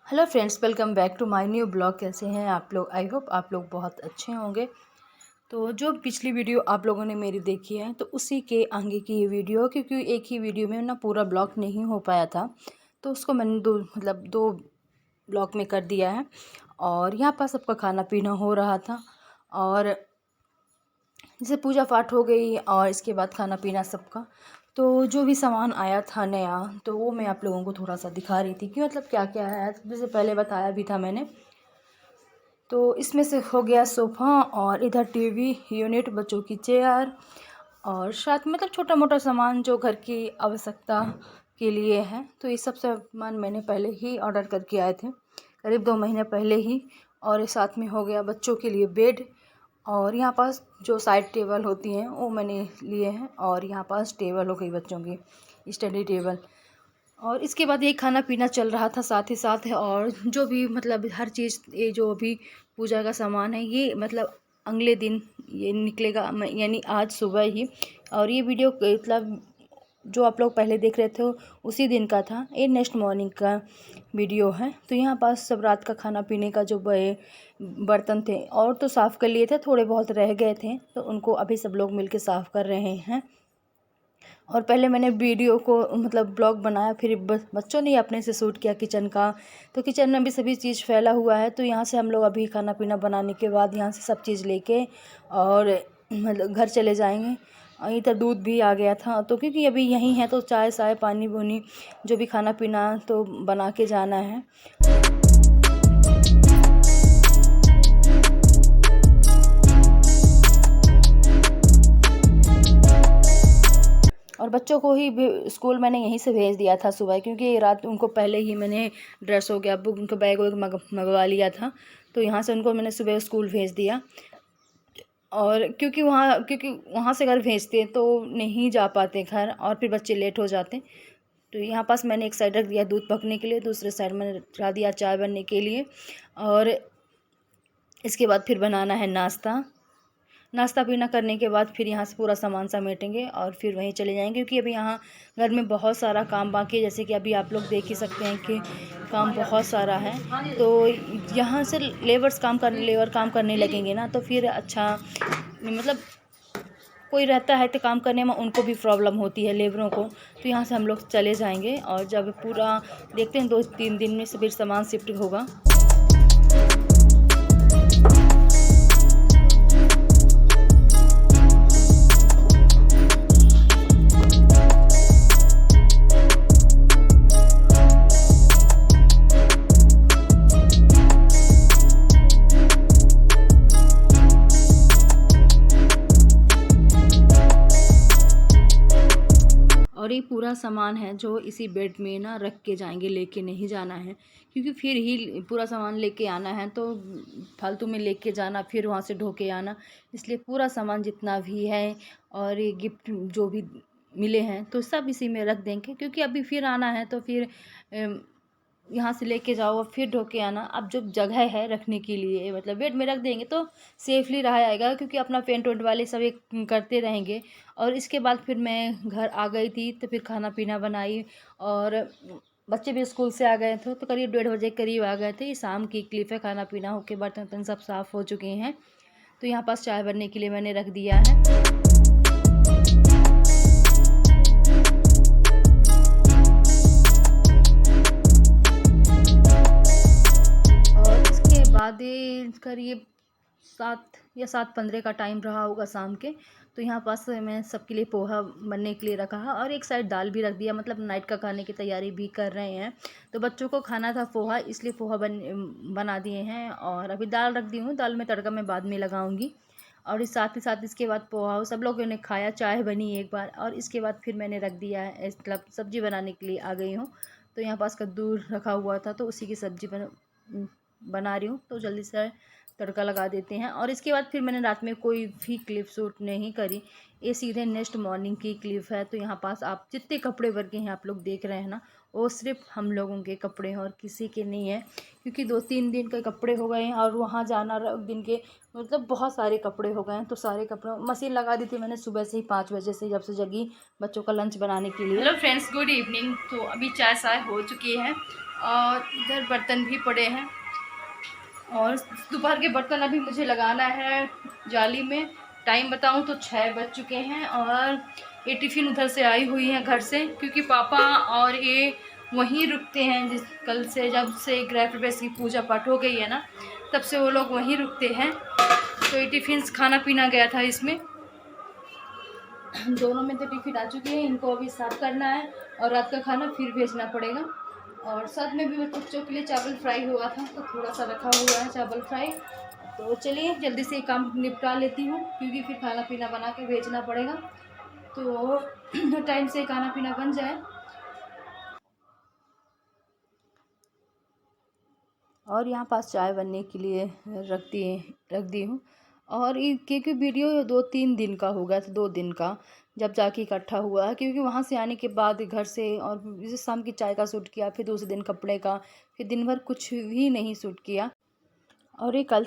Hello friends, welcome back to my new blog. कैसे हैं आप लोग? आई होप आप लोग बहुत अच्छे होंगे। तो जो पिछली वीडियो आप लोगों ने मेरी देखी है तो उसी के आगे की ये वीडियो, क्योंकि एक ही वीडियो में ना पूरा ब्लॉग नहीं हो पाया था तो उसको मैंने दो ब्लॉग में कर दिया है। और यहाँ पर सबका खाना पीना हो रहा था और जैसे पूजा पाठ हो गई और इसके बाद खाना पीना सबका। तो जो भी सामान आया था नया तो वो मैं आप लोगों को थोड़ा सा दिखा रही थी कि मतलब क्या क्या है। जैसे पहले बताया भी था मैंने, तो इसमें से हो गया सोफ़ा और इधर टीवी यूनिट, बच्चों की चेयर और साथ में मतलब छोटा मोटा सामान जो घर की आवश्यकता के लिए है। तो ये सब सामान मैंने पहले ही ऑर्डर करके आए थे, करीब 2 महीने पहले ही। और ये साथ में हो गया बच्चों के लिए बेड, और यहाँ पास जो साइड टेबल होती हैं वो मैंने लिए हैं, और यहाँ पास टेबल हो गई बच्चों की स्टडी टेबल। और इसके बाद ये खाना पीना चल रहा था साथ ही साथ है। और जो भी मतलब हर चीज़, ये जो भी पूजा का सामान है ये मतलब अगले दिन ये निकलेगा, यानी आज सुबह ही। और ये वीडियो मतलब जो आप लोग पहले देख रहे थे उसी दिन का था, ये नेक्स्ट मॉर्निंग का वीडियो है। तो यहाँ पास सब रात का खाना पीने का जो बर्तन थे और तो साफ़ कर लिए थे, थोड़े बहुत रह गए थे तो उनको अभी सब लोग मिलके साफ़ कर रहे हैं। और पहले मैंने वीडियो को मतलब ब्लॉग बनाया, फिर बच्चों ने अपने से शूट किया किचन का। तो किचन में भी सभी चीज़ फैला हुआ है। तो यहाँ से हम लोग अभी खाना पीना बनाने के बाद यहाँ से सब चीज़ लेके और मतलब घर चले जाएंगे। और इधर दूध भी आ गया था तो क्योंकि अभी यहीं है तो चाय साय पानी वानी जो भी खाना पीना तो बना के जाना है। और बच्चों को ही स्कूल मैंने यहीं से भेज दिया था सुबह, क्योंकि रात उनको पहले ही मैंने ड्रेस हो गया, बुक उनका बैग वैग मंगवा लिया था। तो यहाँ से उनको मैंने सुबह स्कूल भेज दिया। और क्योंकि वहाँ से घर भेजते तो नहीं जा पाते घर और फिर बच्चे लेट हो जाते। तो यहाँ पास मैंने एक साइड रख दिया दूध पकने के लिए, दूसरे साइड मैंने रखा दिया चाय बनने के लिए। और इसके बाद फिर बनाना है नाश्ता पीना करने के बाद फिर यहाँ से पूरा सामान समेटेंगे और फिर वहीं चले जाएंगे, क्योंकि अभी यहाँ घर में बहुत सारा काम बाकी है। जैसे कि अभी आप लोग देख ही सकते हैं कि काम बहुत सारा है। तो यहाँ से लेबर काम करने लगेंगे ना तो फिर अच्छा मतलब कोई रहता है तो काम करने में उनको भी प्रॉब्लम होती है लेबरों को। तो यहाँ से हम लोग चले जाएंगे और जब पूरा देखते हैं 2-3 दिन में फिर सामान शिफ्ट होगा। और ये पूरा सामान है जो इसी बेड में ना रख के जाएंगे, लेके नहीं जाना है, क्योंकि फिर ही पूरा सामान लेके आना है तो फालतू में लेके जाना फिर वहाँ से ढो के आना। इसलिए पूरा सामान जितना भी है और ये गिफ्ट जो भी मिले हैं तो सब इसी में रख देंगे, क्योंकि अभी फिर आना है तो फिर यहाँ से लेके जाओ और फिर ढो के आना। अब जो जगह है रखने के लिए मतलब बेड में रख देंगे तो सेफली रहा जाएगा, क्योंकि अपना पेंट वेंट वाले सब एक करते रहेंगे। और इसके बाद फिर मैं घर आ गई थी तो फिर खाना पीना बनाई और बच्चे भी स्कूल से आ गए थे तो करीब 1:30 के करीब आ गए थे। शाम की क्लिप है, खाना पीना होके बर्तन सब साफ़ हो चुके हैं। तो यहाँ पास चाय बनने के लिए मैंने रख दिया है। बाद करीब 7 या 7:15 का टाइम रहा होगा शाम के। तो यहाँ पास मैं सबके लिए पोहा बनने के लिए रखा है और एक साइड दाल भी रख दिया, मतलब नाइट का खाने की तैयारी भी कर रहे हैं। तो बच्चों को खाना था पोहा, इसलिए पोहा बना दिए हैं। और अभी दाल रख दी हूँ, दाल में तड़का मैं बाद में लगाऊंगी। और इस साथ ही साथ इसके बाद पोहा सब लोगों ने खाया, चाय बनी एक बार और इसके बाद फिर मैंने रख दिया है, मतलब सब्ज़ी बनाने के लिए आ गई हूँ। तो यहाँ पास कद्दू रखा हुआ था तो उसी की सब्ज़ी बना रही हूँ, तो जल्दी से तड़का लगा देते हैं। और इसके बाद फिर मैंने रात में कोई भी क्लिप शूट नहीं करी, ये सीधे नेक्स्ट मॉर्निंग की क्लिप है। तो यहाँ पास आप जितने कपड़े वर्गे हैं आप लोग देख रहे हैं ना, वो सिर्फ हम लोगों के कपड़े हैं और किसी के नहीं है, क्योंकि 2-3 दिन के कपड़े हो गए हैं और वहाँ जाना दिन के मतलब बहुत सारे कपड़े हो गए हैं। तो सारे कपड़े मशीन लगा दी थी मैंने सुबह से ही 5 बजे से, जब से जगी बच्चों का लंच बनाने के लिए। Hello friends, good evening. तो अभी चाय साय हो चुकी है और इधर बर्तन भी पड़े हैं और दोपहर के बर्तन अभी मुझे लगाना है जाली में। टाइम बताऊं तो 6 बज चुके हैं और ये टिफ़िन उधर से आई हुई है घर से, क्योंकि पापा और ये वहीं रुकते हैं। जिस कल से जब से गृह प्रवेश की पूजा पाठ हो गई है ना, तब से वो लोग वहीं रुकते हैं। तो ये टिफ़िन खाना पीना गया था इसमें, दोनों में तो टिफ़िन आ चुके हैं। इनको अभी साफ़ करना है और रात का खाना फिर भेजना पड़ेगा। और साथ में भी बच्चों के लिए चावल फ्राई हुआ था, तो थोड़ा सा रखा हुआ है चावल फ्राई। तो चलिए जल्दी से काम निपटा लेती हूँ, क्योंकि फिर खाना पीना बना के भेजना पड़ेगा। तो टाइम से खाना पीना बन जाए। और यहाँ पास चाय बनने के लिए रख दी हूँ। और ये क्योंकि वीडियो 2-3 दिन का होगा, तो 2 दिन का जब जाके इकट्ठा हुआ है, क्योंकि वहाँ से आने के बाद घर से और जैसे शाम की चाय का शूट किया, फिर दूसरे दिन कपड़े का, फिर दिन भर कुछ भी नहीं शूट किया। और ये का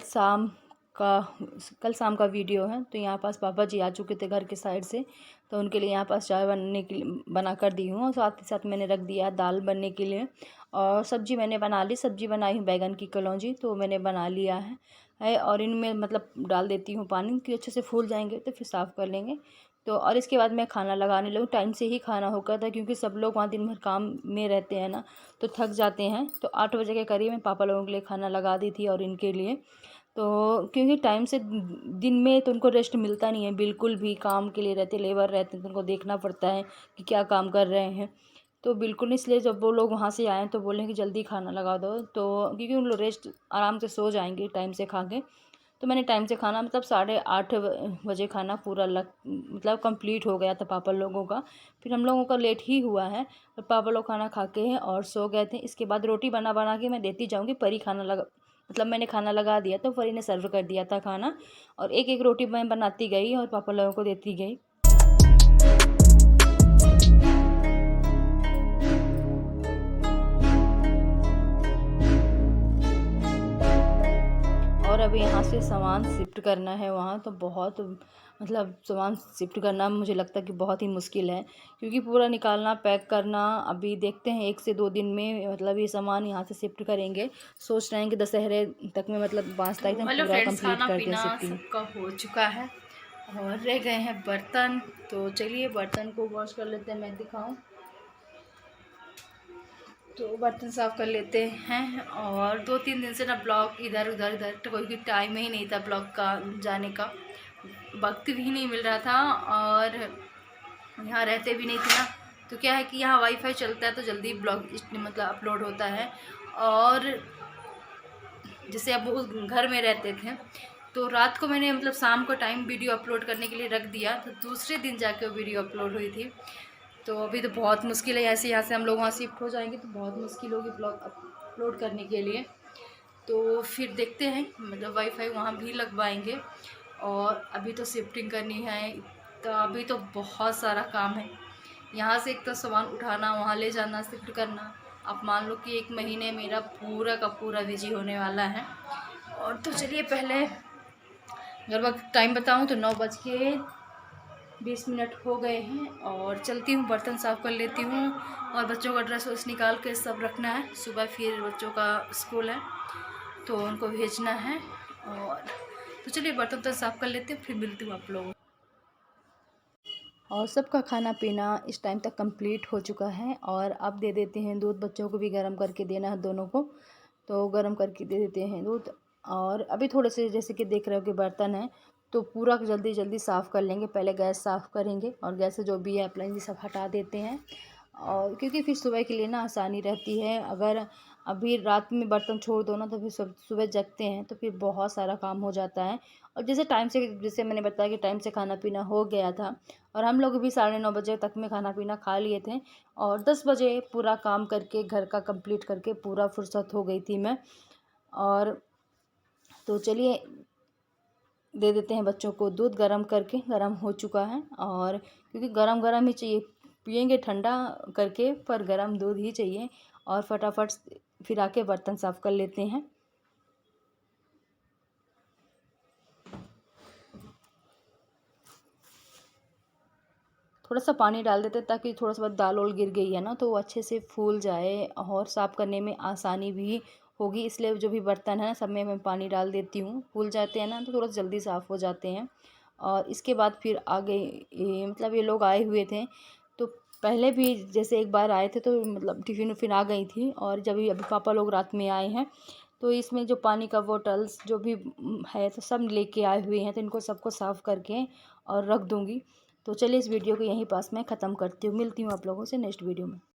कल शाम का वीडियो है। तो यहाँ पास पापा जी आ चुके थे घर के साइड से, तो उनके लिए यहाँ पास चाय बनने के लिए बना कर दी हूँ। और साथ ही साथ मैंने रख दिया दाल बनने के लिए। और सब्जी मैंने बना ली, सब्जी बनाई हूँ बैगन की कलौंजी, तो मैंने बना लिया है। और इनमें मतलब डाल देती हूँ पानी कि अच्छे से फूल जाएंगे, तो फिर साफ़ कर लेंगे। तो और इसके बाद मैं खाना लगाने लगूँ। टाइम से ही खाना होगा था, क्योंकि सब लोग वहाँ दिन भर काम में रहते हैं ना, तो थक जाते हैं। तो 8 बजे के करीब मैं पापा लोगों के लिए खाना लगा दी थी और इनके लिए। तो क्योंकि टाइम से दिन में तो उनको रेस्ट मिलता नहीं है बिल्कुल भी, काम के लिए रहते, लेबर रहते हैं, तो उनको देखना पड़ता है कि क्या काम कर रहे हैं। तो बिल्कुल, इसलिए जब वो लोग वहाँ से आए तो बोले कि जल्दी खाना लगा दो, तो क्योंकि उन लोग रेस्ट आराम से सो जाएंगे टाइम से खा के। तो मैंने टाइम से खाना मतलब 8:30 बजे खाना पूरा मतलब कंप्लीट हो गया था पापा लोगों का। फिर हम लोगों का लेट ही हुआ है, और पापा लोग खाना खा के हैं और सो गए थे। इसके बाद रोटी बना बना के मैं देती जाऊँगी। परी खाना लगा मतलब मैंने खाना लगा दिया, तो परी ने सर्व कर दिया था खाना, और एक एक रोटी मैं बनाती गई और पापा लोगों को देती गई। और अभी यहाँ से सामान शिफ्ट करना है वहाँ, तो बहुत मतलब सामान शिफ्ट करना मुझे लगता है कि बहुत ही मुश्किल है, क्योंकि पूरा निकालना, पैक करना। अभी देखते हैं 1 से 2 दिन में मतलब ये सामान यहाँ से शिफ्ट करेंगे। सोच रहे हैं कि दशहरे तक में मतलब 5 तारीख तक पूरा कंप्लीट कर दें शिफ्टिंग। सबका हो चुका है और रह गए हैं बर्तन। तो चलिए बर्तन को वॉश कर लेते हैं, मैं दिखाऊँ। तो बर्तन साफ़ कर लेते हैं। और 2-3 दिन से ना ब्लॉग इधर उधर तो कोई टाइम ही नहीं था ब्लॉग का जाने का, वक्त भी नहीं मिल रहा था। और यहाँ रहते भी नहीं थे ना, तो क्या है कि यहाँ वाईफाई चलता है तो जल्दी ब्लॉग मतलब अपलोड होता है। और जैसे अब वो घर में रहते थे, तो रात को मैंने मतलब शाम को टाइम वीडियो अपलोड करने के लिए रख दिया, तो दूसरे दिन जाके वो वीडियो अपलोड हुई थी। तो अभी तो बहुत मुश्किल है, ऐसे यहाँ से हम लोग वहाँ शिफ्ट हो जाएंगे तो बहुत मुश्किल होगी ब्लॉग अपलोड करने के लिए। तो फिर देखते हैं, मतलब वाईफाई वहाँ भी लगवाएंगे। और अभी तो शिफ्टिंग करनी है, तो अभी तो बहुत सारा काम है। यहाँ से एक तो सामान उठाना, वहाँ ले जाना, शिफ्ट करना। आप मान लो कि 1 महीने मेरा पूरा का पूरा बिजी होने वाला है। और तो चलिए पहले अगर वक्त टाइम बताऊँ तो 9:20 हो गए हैं, और चलती हूँ बर्तन साफ़ कर लेती हूँ। और बच्चों का ड्रेस वैस निकाल के सब रखना है, सुबह फिर बच्चों का स्कूल है तो उनको भेजना है। और तो चलिए बर्तन तो साफ़ कर लेते हैं, फिर मिलती हूँ आप लोगों। और सबका खाना पीना इस टाइम तक कंप्लीट हो चुका है। और अब दे देते हैं दूध, बच्चों को भी गर्म करके देना है दोनों को, तो गर्म करके दे देते हैं दूध। और अभी थोड़े से जैसे कि देख रहे हो कि बर्तन है, तो पूरा जल्दी जल्दी साफ़ कर लेंगे। पहले गैस साफ़ करेंगे और गैस से जो भी है अप्लाइंस सब हटा देते हैं। और क्योंकि फिर सुबह के लिए ना आसानी रहती है। अगर अभी रात में बर्तन छोड़ दो ना, तो फिर सब सुबह जगते हैं तो फिर बहुत सारा काम हो जाता है। और जैसे टाइम से, जैसे मैंने बताया कि टाइम से खाना पीना हो गया था, और हम लोग भी 9:30 बजे तक में खाना पीना खा लिए थे। और 10 बजे पूरा काम करके घर का कंप्लीट करके पूरा फुर्सत हो गई थी मैं। और तो चलिए दे देते हैं बच्चों को दूध गर्म करके, गर्म हो चुका है। और क्योंकि गरम गरम ही चाहिए, पियेंगे ठंडा करके, पर गरम दूध ही चाहिए। और फटाफट फिर आके बर्तन साफ़ कर लेते हैं। थोड़ा सा पानी डाल देते ताकि थोड़ा सा दाल वाल गिर गई है ना तो वो अच्छे से फूल जाए और साफ़ करने में आसानी भी होगी। इसलिए जो भी बर्तन है सब में मैं पानी डाल देती हूँ, फूल जाते हैं ना तो थोड़ा जल्दी साफ़ हो जाते हैं। और इसके बाद फिर आगे मतलब ये लोग आए हुए थे, तो पहले भी जैसे एक बार आए थे तो मतलब टिफ़िन उफ़िन आ गई थी, और जब अभी पापा लोग रात में आए हैं तो इसमें जो पानी का बोटल्स जो भी है तो सब लेके आए हुए हैं, तो इनको सबको साफ़ करके और रख दूँगी। तो चलिए इस वीडियो को यहीं पास मैं ख़त्म करती हूँ, मिलती हूँ आप लोगों से नेक्स्ट वीडियो में।